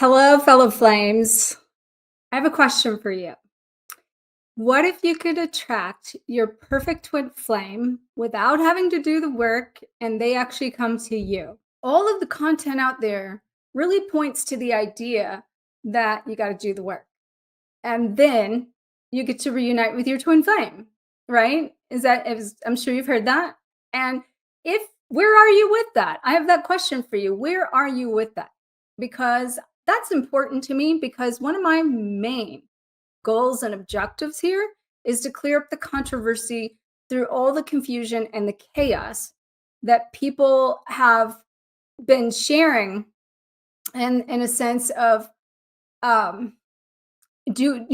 Hello, fellow flames. I have a question for you. What if you could attract your perfect twin flame without having to do the work and they actually come to you? All of the content out there really points to the idea that you got to do the work and then you get to reunite with your twin flame, right? I'm sure you've heard that. And if where are you with that? I have that question for you. Where are you with that? Because that's important to me because one of my main goals and objectives here is to clear up the controversy through all the confusion and the chaos that people have been sharing and in a sense of um don't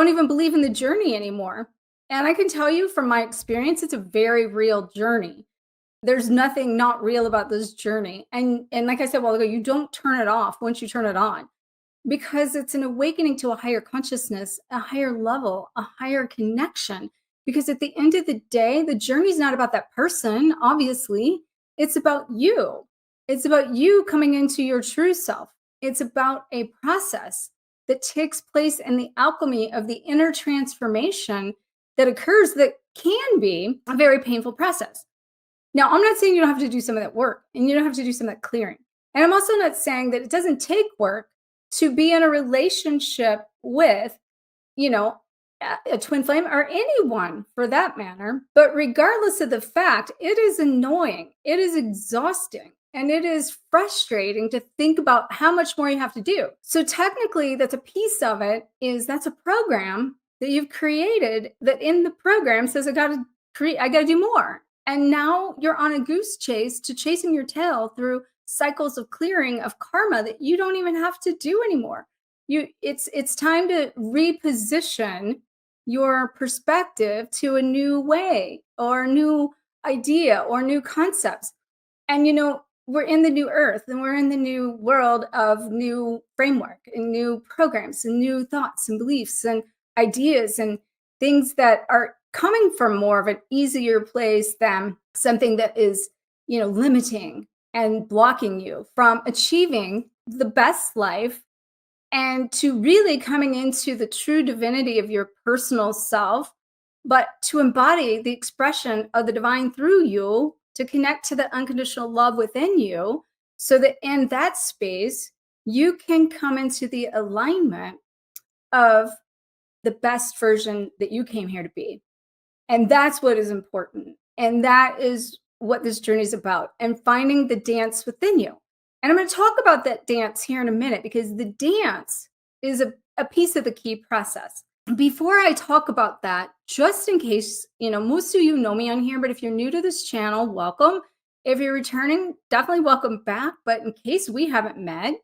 even believe in the journey anymore. And I can tell you from my experience, it's a very real journey. There's nothing not real about this journey. And like I said a while ago, you don't turn it off once you turn it on because it's an awakening to a higher consciousness, a higher level, a higher connection. Because at the end of the day, the journey is not about that person, obviously. It's about you. It's about you coming into your true self. It's about a process that takes place in the alchemy of the inner transformation that occurs that can be a very painful process. Now, I'm not saying you don't have to do some of that work and you don't have to do some of that clearing. And I'm also not saying that it doesn't take work to be in a relationship with, you know, a twin flame or anyone for that matter. But regardless of the fact, it is annoying, it is exhausting, and it is frustrating to think about how much more you have to do. So technically, that's a piece of it is that's a program that you've created that in the program says I got to do more. And now you're on a goose chase to chasing your tail through cycles of clearing of karma that you don't even have to do anymore. It's time to reposition your perspective to a new way or new idea or new concepts. And we're in the new earth and we're in the new world of new framework and new programs and new thoughts and beliefs and ideas and things that are coming from more of an easier place than something that is limiting and blocking you from achieving the best life and to really coming into the true divinity of your personal self, but to embody the expression of the divine through you, to connect to the unconditional love within you, so that in that space, you can come into the alignment of the best version that you came here to be. And that's what is important. And that is what this journey is about, and finding the dance within you. And I'm going to talk about that dance here in a minute because the dance is a piece of the key process. Before I talk about that, just in case, most of you know me on here, but if you're new to this channel, welcome. If you're returning, definitely welcome back. But in case we haven't met,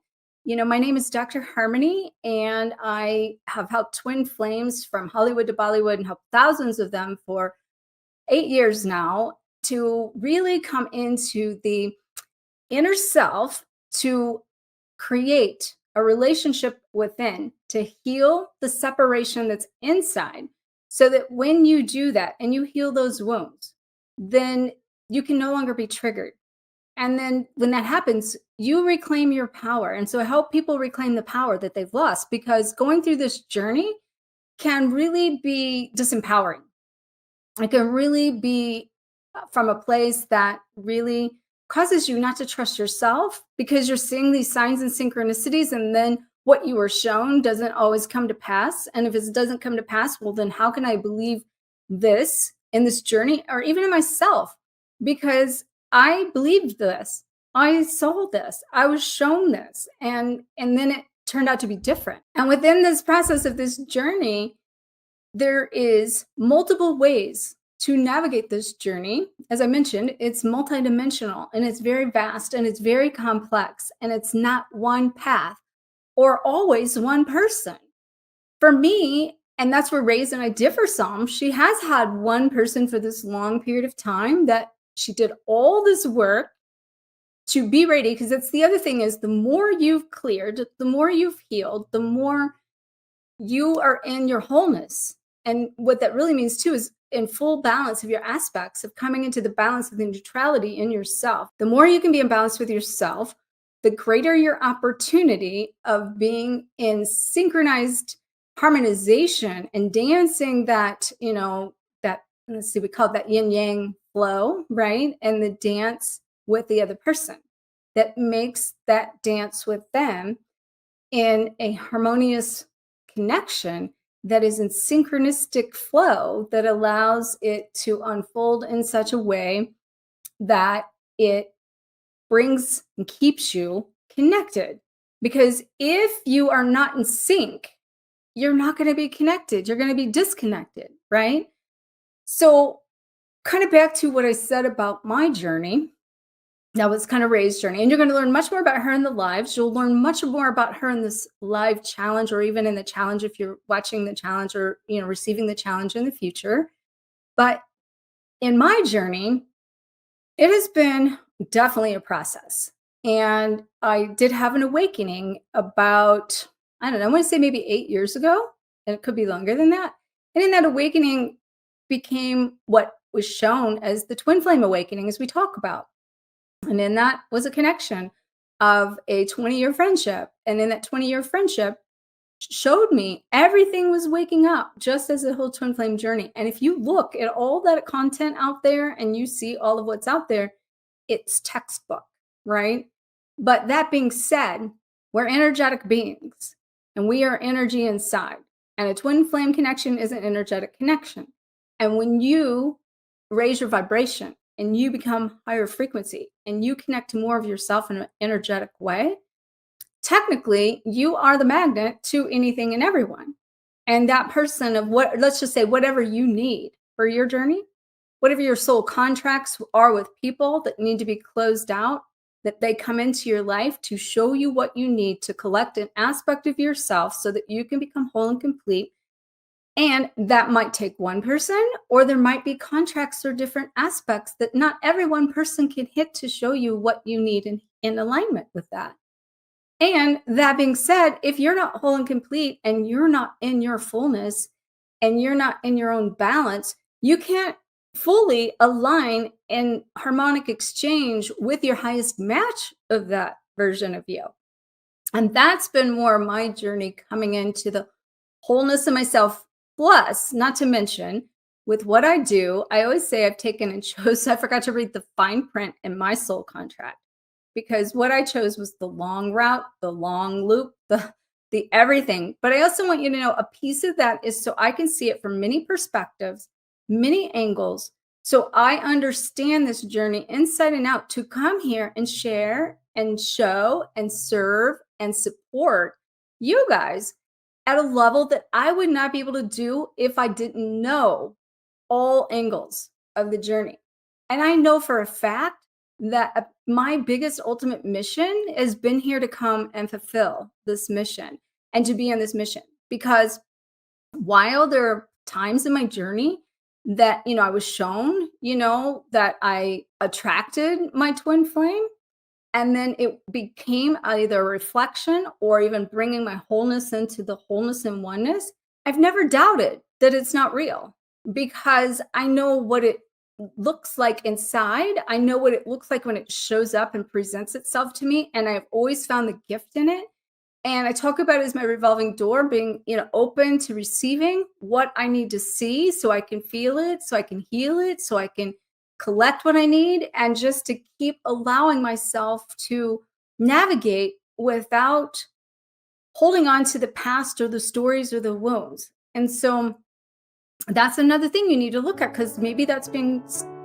my name is Dr. Harmony, and I have helped twin flames from Hollywood to Bollywood and helped thousands of them for 8 years now to really come into the inner self to create a relationship within, to heal the separation that's inside, so that when you do that and you heal those wounds, then you can no longer be triggered. And then when that happens, you reclaim your power. And so I help people reclaim the power that they've lost, because going through this journey can really be disempowering. It can really be from a place that really causes you not to trust yourself, because you're seeing these signs and synchronicities, and then what you were shown doesn't always come to pass. And if it doesn't come to pass, well, then how can I believe this in this journey, or even in myself? Because I believed this, I saw this, I was shown this, and then it turned out to be different. And within this process of this journey, there is multiple ways to navigate this journey. As I mentioned, it's multidimensional and it's very vast and it's very complex, and it's not one path or always one person. For me, and that's where Raise and I differ some, she has had one person for this long period of time that she did all this work to be ready. Because that's the other thing, is the more you've cleared, the more you've healed, the more you are in your wholeness. And what that really means too is in full balance of your aspects, of coming into the balance of the neutrality in yourself. The more you can be in balance with yourself, the greater your opportunity of being in synchronized harmonization and dancing that, that, let's see, we call it that yin yang flow, right? And the dance with the other person that makes that dance with them in a harmonious connection that is in synchronistic flow that allows it to unfold in such a way that it brings and keeps you connected. Because if you are not in sync, you're not going to be connected. You're going to be disconnected, right? So, kind of back to what I said about my journey. That was kind of Ray's journey. And you're going to learn much more about her in the lives. You'll learn much more about her in this live challenge, or even in the challenge if you're watching the challenge, or receiving the challenge in the future. But in my journey, it has been definitely a process. And I did have an awakening about, I don't know, I want to say maybe 8 years ago, and it could be longer than that. And in that awakening became what was shown as the twin flame awakening, as we talk about. And in that was a connection of a 20-year friendship. And in that 20-year friendship showed me everything was waking up, just as the whole twin flame journey. And if you look at all that content out there and you see all of what's out there, it's textbook, right? But that being said, we're energetic beings and we are energy inside. And a twin flame connection is an energetic connection. And when you raise your vibration and you become higher frequency and you connect to more of yourself in an energetic way, technically you are the magnet to anything and everyone. And that person of what, let's just say, whatever you need for your journey, whatever your soul contracts are with people that need to be closed out, that they come into your life to show you what you need to collect an aspect of yourself so that you can become whole and complete. And that might take one person, or there might be contracts or different aspects that not every one person can hit to show you what you need in alignment with that. And that being said, if you're not whole and complete and you're not in your fullness and you're not in your own balance, you can't fully align in harmonic exchange with your highest match of that version of you. And that's been more of my journey coming into the wholeness of myself. Plus, not to mention, with what I do, I always say I've taken and chose, I forgot to read the fine print in my soul contract, because what I chose was the long route, the long loop, the everything. But I also want you to know a piece of that is so I can see it from many perspectives, many angles. So I understand this journey inside and out to come here and share and show and serve and support you guys at a level that I would not be able to do if I didn't know all angles of the journey. And I know for a fact that my biggest ultimate mission has been here to come and fulfill this mission and to be on this mission. Because while there are times in my journey that, I was shown, that I attracted my twin flame, and then it became either a reflection or even bringing my wholeness into the wholeness and oneness, I've never doubted that it's not real, because I know what it looks like inside. I know what it looks like when it shows up and presents itself to me. And I've always found the gift in it. And I talk about it as my revolving door, being, open to receiving what I need to see so I can feel it, so I can heal it, so I can collect what I need, and just to keep allowing myself to navigate without holding on to the past or the stories or the wounds. And so that's another thing you need to look at, because maybe that's been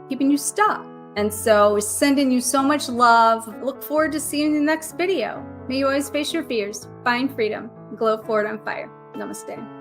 keeping you stuck. And so sending you so much love. Look forward to seeing you in the next video. May you always face your fears, find freedom, glow forward on fire. Namaste.